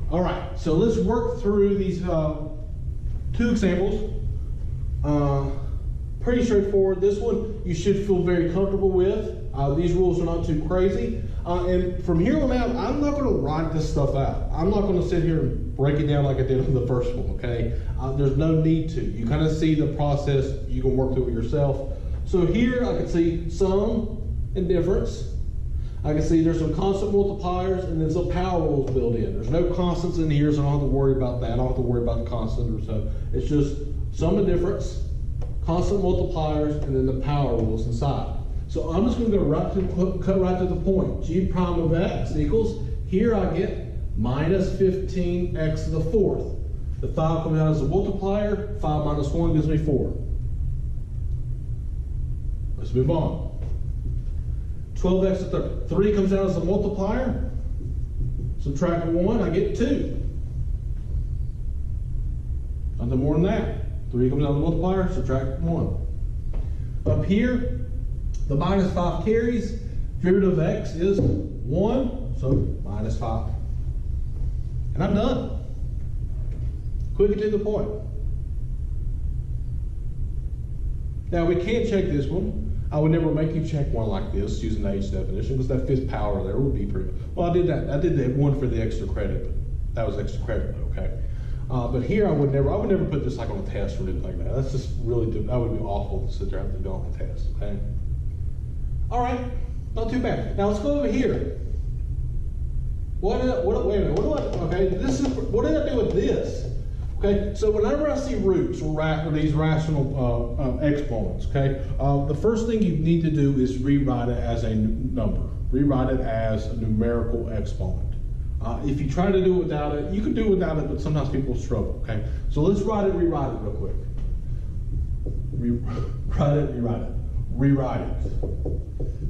All right, so let's work through these two examples. Pretty straightforward. This one you should feel very comfortable with. These rules are not too crazy. And from here on out, I'm not going to write this stuff out. I'm not going to sit here and break it down like I did on the first one, okay? There's no need to. You kind of see the process. You can work through it yourself. So here I can see sum and difference. I can see there's some constant multipliers and then some power rules built in. There's no constants in here, so I don't have to worry about that. I don't have to worry about the constant or so. It's just sum and difference, constant multipliers, and then the power rules inside. So I'm just going to go cut right to the point. G prime of x equals, here I get minus 15x to the fourth. The 5 comes out as a multiplier. 5 minus 1 gives me 4. Let's move on. 12x to the third. 3 comes out as a multiplier. Subtract 1, I get 2. Nothing more than that. 3 comes out as a multiplier, subtract 1. Up here, the minus 5 carries. Derivative of x is 1, so minus 5. And I'm done. Quick and to the point. Now we can't check this one. I would never make you check one like this using the H definition, because that fifth power there would be pretty. Well, I did that. I did that one for the extra credit, but that was extra credit, okay. But here I would never put this like on a test or anything like that. That's just really, that would be awful to sit there and have to go on a test, okay. All right, not too bad. Now let's go over here. Wait a minute, what did I do with this? Okay, so whenever I see roots or these rational exponents, okay, the first thing you need to do is rewrite it as a number. Rewrite it as a numerical exponent. If you try to do it without it, you can do it without it, but sometimes people struggle, okay? So let's rewrite it real quick. Rewrite it.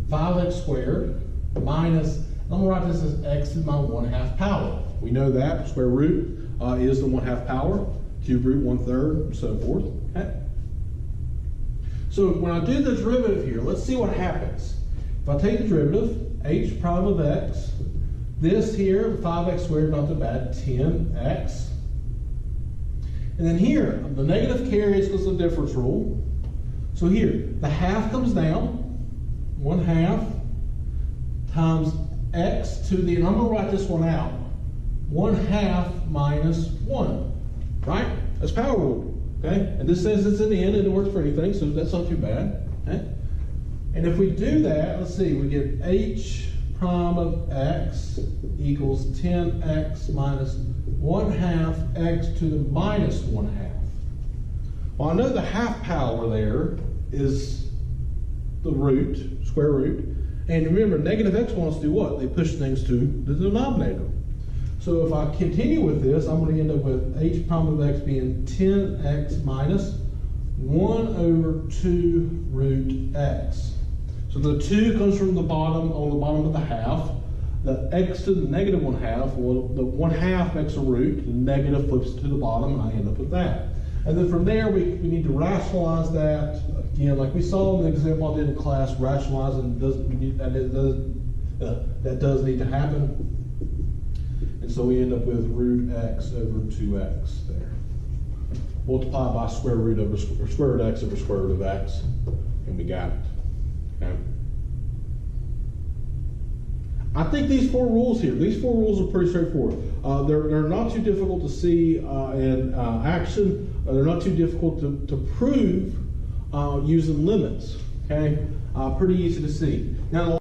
5x squared minus, I'm gonna write this as x to my 1/2 power. We know that square root is the 1/2 power, cube root 1/3, and so forth, okay? So when I do the derivative here, let's see what happens. If I take the derivative, h prime of x, this here, 5x squared, not too bad, 10x. And then here, the negative carries because of the difference rule. So here, the half comes down, 1/2 times x to the, and I'm going to write this one out, 1/2 minus 1, right? That's power rule, okay? And this says it's in the end and it works for anything, so that's not too bad, okay? And if we do that, let's see, we get h prime of x equals 10x minus 1/2 x to the minus 1/2. Well, I know the half power there is the root, square root. And remember, negative exponents do what? They push things to the denominator. So if I continue with this, I'm going to end up with h prime of x being 10x minus 1/2 root x. So the 2 comes from the bottom, on the bottom of the half. The x to the negative 1/2, well, the 1/2 makes a root, the negative flips to the bottom, and I end up with that. And then from there, we need to rationalize that. Again, like we saw in the example I did in class, rationalizing that does need to happen. And so we end up with root x over 2x there. Multiply by square root of x over square root of x, and we got it. Okay. I think these 4 rules here, these 4 rules are pretty straightforward. They're not too difficult to see in action. They're not too difficult to prove using limits. Okay, pretty easy to see. Now.